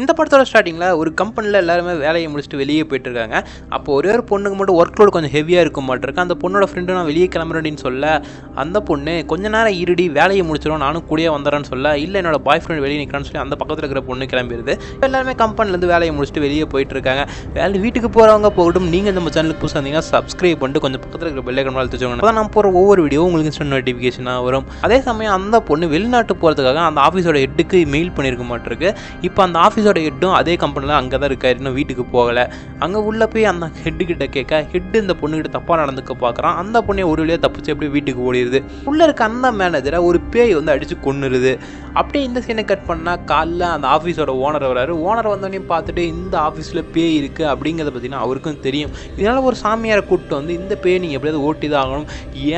இந்த படத்தோட ஸ்டார்டிங்கில் ஒரு கம்பெனியில் எல்லாருமே வேலையை முடிச்சுட்டு வெளியே போயிட்டு இருக்காங்க. அப்போ ஒரே ஒரு பொண்ணுக்கு மட்டும் ஒர்க் லோடு கொஞ்சம் ஹெவியாக இருக்க மாட்டிருக்கு. அந்த பொண்ணோட ஃப்ரெண்டு நான் வெளியே கிளம்புறேன்னு சொல்ல, அந்த பொண்ணு கொஞ்ச நேரம் இருடி வேலையை முடிச்சிடும் நானும் கூடயே வந்துடுறேன்னு சொல்ல, இல்லை என்னோட பாய் ஃப்ரெண்ட் வெளியே நிற்கிறான்னு சொல்லி அந்த பக்கத்தில் இருக்கிற பொண்ணு கிளம்பிடுது. எல்லாருமே கம்பெனிலேருந்து வேலையை முடிச்சுட்டு வெளியே போயிட்டு இருக்காங்க. வீட்டுக்கு போகிறவங்க போகட்டும். நீங்கள் நம்ம சேனலுக்கு புதுசாக இருந்தீங்கன்னா சப்ஸ்கிரைப் பண்ணிட்டு கொஞ்சம் பக்கத்தில் இருக்கிற பெல் ஐக்கான் அழுத்திச்சோங்க. அப்போ நான் போகிற ஒவ்வொரு வீடியோ உங்களுக்கு இன்ஸ்டன்ட் நோட்டிஃபிகேஷனாக வரும். அதே சமயம் அந்த பொண்ணு வெளிநாட்டு போகிறதுக்காக அந்த ஆஃபீஸோட ஹெட்டுக்கு மெயில் பண்ணியிருக்க மாட்டிருக்கு. இப்போ அந்த ஆஃபீஸோட ஹெட்டும் அதே கம்பெனியில் அங்கே தான் இருக்காரு, இன்னும் வீட்டுக்கு போகலை. அங்கே உள்ளே போய் அந்த ஹெட்டுக்கிட்ட கேட்க, ஹெட்டு இந்த பொண்ணுக்கிட்ட தப்பாக நடந்துக்க பார்க்குறான். அந்த பொண்ணை ஒரு வழியாக தப்பிச்சு அப்படியே வீட்டுக்கு ஓடிடுது. உள்ளே இருக்க அந்த மேனேஜரை ஒரு பேய் வந்து அடித்து கொன்னுருது. அப்படியே இந்த சீனை கட் பண்ணால் காலைல அந்த ஆஃபீஸோட ஓனர் வராரு. ஓனர் வந்தோடனே பார்த்துட்டு இந்த ஆஃபீஸில் பேய் இருக்குது அப்படிங்கிறத பார்த்தீங்கன்னா அவருக்கும் தெரியும். இதனால் ஒரு சாமியாரை கூப்பிட்டு வந்து இந்த பேய் நீங்கள் எப்படியாவது ஓட்டி தான் ஆகணும்,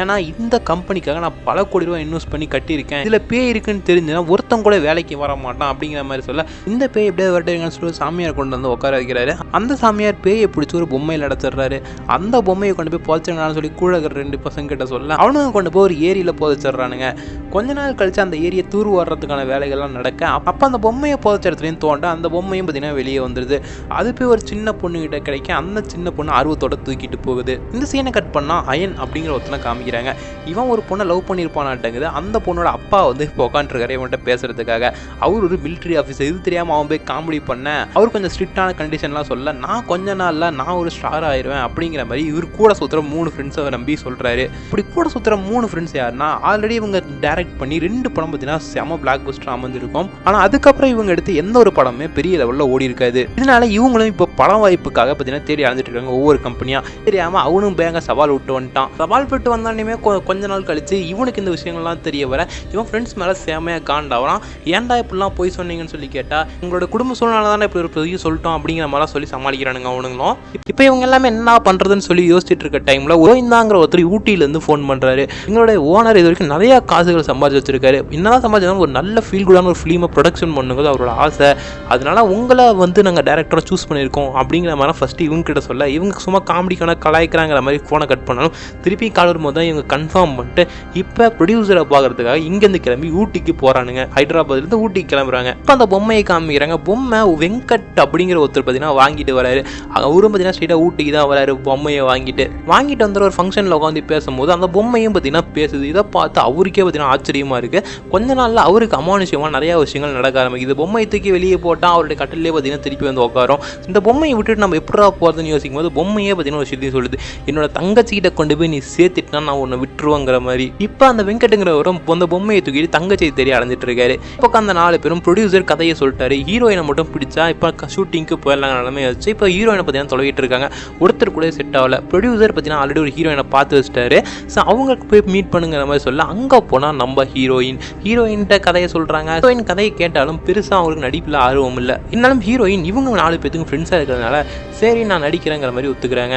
ஏன்னா இந்த கம்பெனிக்காக நான் பல கோடி ரூபாய் இன்வெஸ்ட் பண்ணி கட்டியிருக்கேன், இதில் பேய் இருக்குன்னு தெரிஞ்சுன்னா ஒருத்தன் கூட வேலைக்கு வர மாட்டான் அப்படிங்கிற மாதிரி சொல்ல, இந்த பேய் எப்படியாவது வரட்டுங்கன்னு சொல்லி சாமியார் கொண்டு வந்து உட்கார வைக்கிறாரு. அந்த சாமியார் பேயை பிடிச்சி ஒரு பொம்மையில் அடைச்சிடுறாரு. அந்த பொம்மையை கொண்டு போய் புதைச்சிடலான்னு சொல்லி கூட இருக்கிற 2 பசங்க கிட்ட சொல்ல, அவனுங்க கொண்டு போய் ஒரு ஏரியில் புதைச்சிடுறானுங்க. கொஞ்ச நாள் கழிச்சு அந்த ஏரியை தூர் வர்றதுக்கான வேலைகள்லாம் நடக்க, அப்போ அந்த பொம்மையை புதைச்ச இடத்துலையும் தோண்ட அந்த பொம்மையும் பார்த்தீங்கன்னா வெளியே வந்துடுது. அது போய் ஒரு சின்ன பொண்ணுகிட்ட கிடைக்க, அந்த சின்ன பொண்ணு ஆர்வத்தோட தூக்கிட்டு போகுது. இந்த சீனை கட் பண்ணால் அயன் அப்படிங்கிற ஒருத்தனை காமிக்கிறாங்க. இவன் ஒரு பொண்ணை லவ் பண்ணியிருப்பானாட்டங்குது. அந்த பொண்ணோட அப்பா வந்து இப்போ உட்காந்துருக்காரு இவன்கிட்ட பேசுறதுக்காக. அவர் ஒரு மிலிட்ரி ஆஃபீஸர். இது தெரியாமல் அவன் போய் காமெடி பண்ண, அவர் கொஞ்சம் ஸ்ட்ரிக்டான கண்டிஷன்லாம் சொல்ல, நான் கொஞ்ச நாளில் நான் ஒரு ஸ்டார் ஆயிடுவேன் அப்படிங்கிற மாதிரி இவர் கூட சுற்றுற 3 ஃப்ரெண்ட்ஸை நம்பி சொல்கிறாரு. இப்படி கூட சுற்றுற 3 ஃப்ரெண்ட்ஸ் யாருன்னா, ஆல்ரெடி இவங்க டைரக்ட் பண்ணி 2 படம் பார்த்தீங்கன்னா செம பிளாக் பஸ்டர் அமைஞ்சிருக்கும். ஆனால் அதுக்கப்புறம் இவங்க எடுத்து எந்த ஒரு படமே பெரிய லெவலில் ஓடி இருக்காது. இதனால இவங்களும் இப்போ படம் வாய்ப்புக்காக பார்த்தீங்கன்னா தேடி அலைஞ்சிட்டு இருக்காங்க ஒவ்வொரு கம்பெனியாக. தெரியாமல் அவனும் பேங்க சவால் விட்டு வந்துட்டான். சவால் விட்டு வந்தாலுமே கொஞ்ச நாள் கழிச்சு இவனுக்கு இந்த விஷயங்கள்லாம் தெரிய வர, இவன் ஃப்ரெண்ட்ஸ் மேலே செமையாக காண்டாகிறான். ஏன்டா இப்படிலாம் போய் சொன்னீங்கன்னு சொல்லி கேட்டால், உங்களோட குடும்ப சூழ்நிலை தானே இப்படி ஒரு பெரிய சொல்லிட்டோம் அப்படிங்கிற மாதிரிலாம் சொல்லி சமாளிக்கிறானுங்க அவனுங்களும். இப்போ இவங்க எல்லாமே என்ன பண்ணுறதுன்னு சொல்லி யோசிச்சுட்டு இருக்க டைமில் கோவிந்தாங்கிற ஒருத்தர் ஊட்டியிலேருந்து ஃபோன் பண்ணுறாரு. எங்களுடைய ஓனர் இது வரைக்கும் நிறையா காசுகள் சம்பாதிச்சு வச்சிருக்காரு. என்னதான் சம்பாதிச்சாலும் ஒரு நல்ல ஃபீல் குடான ஒரு ஃபிலிமை ப்ரொடக்ஷன் பண்ணுங்கிறது அவரோட ஆசை. அதனால உங்களை வந்து நாங்கள் டேரக்டரை சூஸ் பண்ணியிருக்கோம் அப்படிங்கிற மாதிரி ஃபஸ்ட்டு இவங்க கிட்ட சொல்ல, இவங்க சும்மா காமெடிக்கான கலாய்க்கிறாங்கிற மாதிரி ஃபோனை கட் பண்ணாலும் திருப்பி கால் வரும்போது தான் இவங்க கன்ஃபார்ம் பண்ணிட்டு இப்போ ப்ரொடியூசரை பார்க்கறதுக்காக இங்கேருந்து கிளம்பி ஊட்டிக்கு போகிறானுங்க. ஹைதராபாத்லேருந்து ஊட்டிக்கு கிளம்புறாங்க. இப்போ அந்த பொம்மையை காமிக்கிறாங்க. பொம்மை வெங்கட் அப்படிங்கிற ஒருத்தர் பார்த்தீங்கன்னா வாங்கிட்டு வராரு. அவரும் பார்த்தீங்கன்னா ஸ்ட்ரெயிட்டாக ஊட்டிக்கு தான் வராரு. பொம்மையை வாங்கிட்டு வந்துற ஒரு ஃபங்க்ஷனில் உட்காந்து பேசும்போது அந்த பொம்மையும் பார்த்தீங்கன்னா பேசுது. இதை பார்த்து அவருக்கே பார்த்தீங்கன்னா ஆச்சரியமாக இருக்குது. கொஞ்ச நாளில் அவருக்கு அமானுஷ்யமாக நிறையா விஷயங்கள் நடக்க ஆரம்பிக்குது. பொம்மையை தூக்கி வெளியே போட்டால் அவருடைய கட்டிலே பார்த்தீங்கன்னா திருப்பி வந்து உட்காரும். இந்த பொம்மையை விட்டுட்டு நம்ம எப்படா போகிறதுன்னு யோசிக்கும் போது பொம்மையே பார்த்தீங்கன்னா ஒரு விஷயத்தையும் சொல்லுது, என்னோட தங்கச்சிக்கிட்ட கொண்டு போய் நீ சேர்த்துட்டுனா நான் உன்னை விட்டுருவாங்கிற மாதிரி. இப்போ அந்த வெங்கட்டுங்கிறவரும் அந்த பொம்மையை தூக்கிட்டு தங்கச்சி தெரிய அடைஞ்சிட்டு இருக்காரு. இப்போ அந்த 4 பேரும் ப்ரொடியூசர் கதையை சொல்லிட்டாரு. ஹீரோயினை மட்டும் பிடிச்சா இப்போ ஷூட்டிங்க்கு போயிடலாம் நிலைமை வச்சு இப்போ ஹீரோயினை பார்த்தீங்கன்னா தொலைவிட்டு இருக்காங்க. ஒருத்தர் கூட செட் ஆகல. ப்ரொடியூசர் பார்த்தீங்கன்னா ஆல்ரெடி ஒரு ஹீரோயினை பார்த்து வச்சுட்டாரு. ஸோ அவங்களுக்கு போய் மீட் பண்ணுங்கிற மாதிரி சொல்ல, அங்கே போனால் நம்ம ஹீரோயின்கிட்ட கதையை சொல்கிறாங்க. ஹீரோயின் கதையை கேட்டாலும் பெருசாக அவங்களுக்கு நடிப்பில் ஆர்வம் இல்லை. இருந்தாலும் ஹீரோயின் இவங்க 4 பேத்துக்கும் ஃப்ரெண்ட்ஸாக இருக்கிறதுனால சரி நான் நடிக்கிறேங்கிற மாதிரி ஒத்துக்கிறாங்க.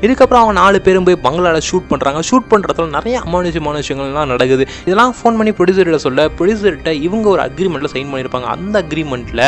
இதுக்கப்புறம் அவங்க 4 பேரும் போய் பங்களாவில் ஷூட் பண்ணுறாங்க. ஷூட் பண்ணுறதுல நிறைய அமானுஷ்யமான விஷயங்கள்லாம் நடக்குது. இதெல்லாம் ஃபோன் பண்ணி ப்ரொடியூசர்கிட்ட சொல்ல, ப்ரொடியூசர்கிட்ட இவங்க ஒரு அக்ரிமெண்ட்டில் சைன் பண்ணியிருப்பாங்க. அந்த அக்ரிமெண்ட்டில்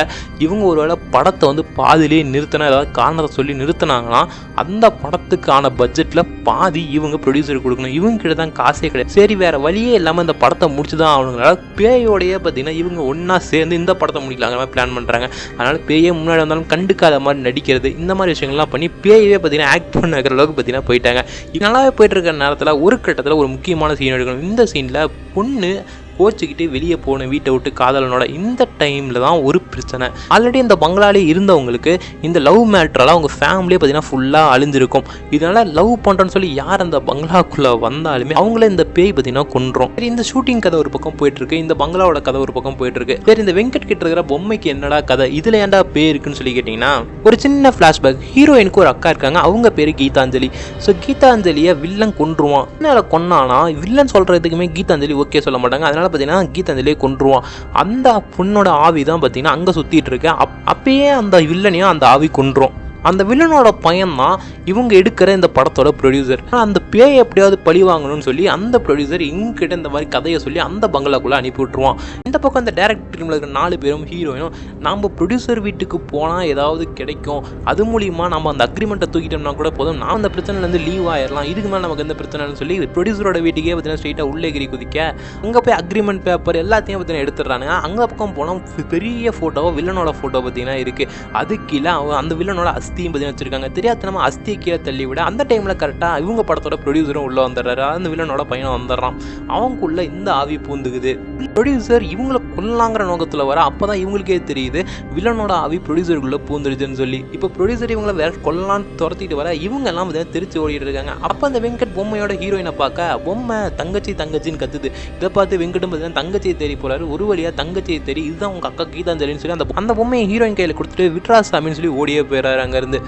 இவங்க ஒரு வேளை படத்தை வந்து பாதிலே நிறுத்தினா, ஏதாவது காரணத்தை சொல்லி நிறுத்தினாங்கன்னா அந்த படத்துக்கான பட்ஜெட்டில் பாதி இவங்க ப்ரொடியூசர் கொடுக்கணும். இவங்க கிட்ட தான் காசே கிடையாது. சரி வேறு வழியே இல்லாமல் இந்த படத்தை முடிச்சு தான் ஆகணுங்கனால பேயோடையே பார்த்தீங்கன்னா இவங்க ஒன்றா சேர்ந்து இந்த படத்தை முடிக்கலாங்கிற மாதிரி பிளான் பண்ணுறாங்க. அதனால் பேயே முன்னாடி வந்தாலும் கண்டுக்காத மாதிரி நடிக்கிறது, இந்த மாதிரி விஷயங்கள்லாம் பண்ணி பேயவே பார்த்தீங்கன்னா ஆக்ட் பண்ண அளவுக்கு பார்த்தீங்கன்னா போயிட்டாங்க. நல்லாவே போயிட்டு இருக்கிற நேரத்தில் ஒரு கட்டத்தில் ஒரு முக்கியமான சீன் எடுக்கணும். இந்த சீனில் பொண்ணு கோச்சிக்கிட்டு வெளியே போன வீட்டை விட்டு காதலனோட. இந்த டைமில் தான் ஒரு பிரச்சனை. ஆல்ரெடி இந்த பங்களாலே இருந்தவங்களுக்கு இந்த லவ் மேட்ரால் அவங்க ஃபேமிலியே பார்த்தீங்கன்னா ஃபுல்லாக அழிஞ்சிருக்கும். இதனால் லவ் பண்ணுறோன்னு சொல்லி யார் அந்த பங்களாக்குள்ளே வந்தாலுமே அவங்கள இந்த பேய் பார்த்தீங்கன்னா கொன்றோம். சரி இந்த ஷூட்டிங் கதை ஒரு பக்கம் போயிட்டுருக்கு, இந்த பங்களாவோட கதை ஒரு பக்கம் போயிட்டுருக்கு. சரி இந்த வெங்கட் கிட்ட இருக்கிற பொம்மைக்கு என்னடா கதை, இதில் ஏன்டா பேய் இருக்குன்னு சொல்லி கேட்டிங்கன்னா, ஒரு சின்ன ஃப்ளாஷ்பேக். ஹீரோயினுக்கு ஒரு அக்கா இருக்காங்க. அவங்க பேர் கீதாஞ்சலி. ஸோ கீதாஞ்சலியை வில்லன் கொன்றுவான். என்ன கொன்னானா வில்லன் சொல்கிறதுக்குமே கீதாஞ்சலி ஓகே சொல்ல மாட்டாங்க. அதனால் பார்த்தீங்கன்னா கீதாஞ்சலியை கொன்றுவான். அந்த பொண்ணோட ஆவி தான் பார்த்தீங்கன்னா அங்கே சுற்றிட்டு இருக்கு. அப்பயே அந்த வில்லனையும் அந்த ஆவி கொன்றும். அந்த வில்லனோட பையன் தான் இவங்க எடுக்கிற இந்த படத்தோட ப்ரொடியூசர். அந்த பேயை எப்படியாவது பழி வாங்கணும்னு சொல்லி அந்த ப்ரொடியூசர் இவங்ககிட்ட இந்த மாதிரி கதையை சொல்லி அந்த பங்களாக்குள்ளே அனுப்பி விட்டுருவான். இந்த பக்கம் அந்த டேரக்டர் டீமில் இருக்கிற 4 பேரும் ஹீரோயினும் நம்ம ப்ரொடியூசர் வீட்டுக்கு போனால் ஏதாவது கிடைக்கும், அது மூலிமா நம்ம அந்த அக்ரிமெண்ட்டை தூக்கிட்டோம்னா கூட போதும், நான் அந்த பிரச்சனைலேருந்து லீவ் ஆயிடலாம், இதுக்கு மேலே நமக்கு எந்த பிரச்சனைன்னு சொல்லி ப்ரொடியூசரோட வீட்டுக்கே பார்த்தீங்கன்னா ஸ்ட்ரெயிட்டாக உள்ளே குதிக்க அங்கே போய் அக்ரிமெண்ட் பேப்பர் எல்லாத்தையும் பார்த்தீங்கன்னா எடுத்துடுறானுங்க. அங்கே பக்கம் போனால் பெரிய ஃபோட்டோவோ வில்லனோட ஃபோட்டோ பார்த்தீங்கன்னா இருக்குது. அது கீழே அந்த வில்லனோட அஸ்தியும் பார்த்தீங்கன்னா வச்சிருக்காங்க. தெரியாதனமா அஸ்தியை கீழே தள்ளி விட அந்த டைமில் கரெக்டாக இவங்க படத்தோட ப்ரொடியூசரும் உள்ளே வந்துடுறாரு. அந்த வில்லனோட பையனும் வந்துடுறான். அவங்களுக்குள்ள இந்த ஆவி பூந்துக்குது. ப்ரொடியூசர் இவங்களை கொல்லாங்கிற நோக்கத்தில் வர அப்போதான் இவங்களுக்கே தெரியுது வில்லனோட ஆவி ப்ரொடியூசருக்குள்ளே பூந்துருச்சுன்னு சொல்லி. இப்போ ப்ரொடியூசர் இவங்களை வேற கொல்லான்னு துரத்திட்டு வர இவங்க எல்லாம் பார்த்தீங்கன்னா திருச்சி ஓடிட்டு இருக்காங்க. அப்போ அந்த வெங்கட் பொம்மையோட ஹீரோயினை பார்க்க பொம்மை தங்கச்சின்னு கத்துது. இதை பார்த்து வெங்கட்டும் பார்த்தீங்கன்னா தங்கச்சியை தேடி போறாரு. ஒரு வழியாக தங்கச்சியை தேடி இதுதான் உங்க அக்கா கீதாஞ்சலின்னு சொல்லி அந்த பொம்மையை ஹீரோயின் கையில் கொடுத்துட்டு விட்ராசாமின்னு சொல்லி ஓடியே போயிறாரு அங்கேருந்து.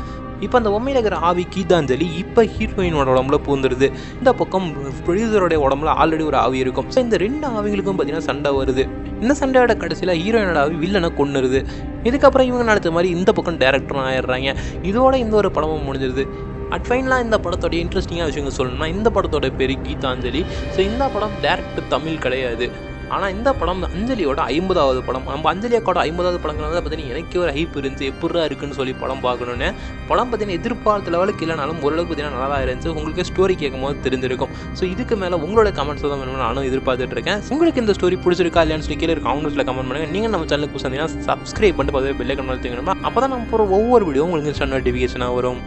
இப்போ அந்த பொம்மையில் இருக்கிற ஆவி கீதாஞ்சலி இப்போ ஹீரோயினோட உடம்புல பூந்துருது. இந்த பக்கம் ப்ரொடியூசரோடைய உடம்புல ஆல்ரெடி ஒரு ஆவி இருக்கும். ஸோ இந்த 2 ஆவிகளுக்கும் பார்த்தீங்கன்னா சண்டை வருது. இந்த சண்டையோட கடைசியில் ஹீரோயினோட ஆவி வில்லனை கொன்னுருது. இதுக்கப்புறம் இவங்க நடத்த மாதிரி இந்த பக்கம் டேரக்டரும் ஆயிடுறாங்க. இதோட இந்த ஒரு படமும் முடிஞ்சிருது. ஃபைனலாக இந்த படத்தோட இன்ட்ரெஸ்டிங்கான விஷயங்கள் சொல்லணும்னா இந்த படத்தோட பேர் கீதாஞ்சலி. ஸோ இந்த படம் டேரக்ட் தமிழ் கிடையாது. ஆனால் இந்த படம் அஞ்சலியோட 50வது படம். நம்ம அஞ்சலி அக்காவோட 50வது படங்கிறத பார்த்தீங்கன்னா எனக்கே ஒரு ஹைப் இருந்துச்சு, எப்படா இருக்குன்னு சொல்லி படம் பார்க்கணுன்னு. படம் பார்த்தீங்கன்னா எதிர்பார்த்த லெவலுக்கு இல்லைனாலும் ஓரளவுக்கு பார்த்தீங்கன்னா நல்லா தான் இருந்துச்சு. உங்களுக்கு ஸ்டோரி கேட்கும் போது தெரிஞ்சிருக்கும். ஸோ இதுக்கு மேலே உங்களோட கமெண்ட்ஸ் தான் வேணும்னு நானும் எதிர்பார்த்துட்டு இருக்கேன். உங்களுக்கு இந்த ஸ்டோரி பிடிச்சிருக்கா இல்லையான்னு சொல்லி கீழே கமெண்ட்ஸில் கமெண்ட் பண்ணுங்கள். நீங்கள் நம்ம சேனலுக்கு புதுசாக சப்ஸ்கிரைப் பண்ணிட்டு பார்த்து பெல் ஐக்கான் தூங்கணுமா, அப்போ தான் நம்ம போகிற ஒவ்வொரு வீடியோ உங்களுக்கு இன்ஸ்டன்ட் நோட்டிஃபிகேஷனாக வரும்.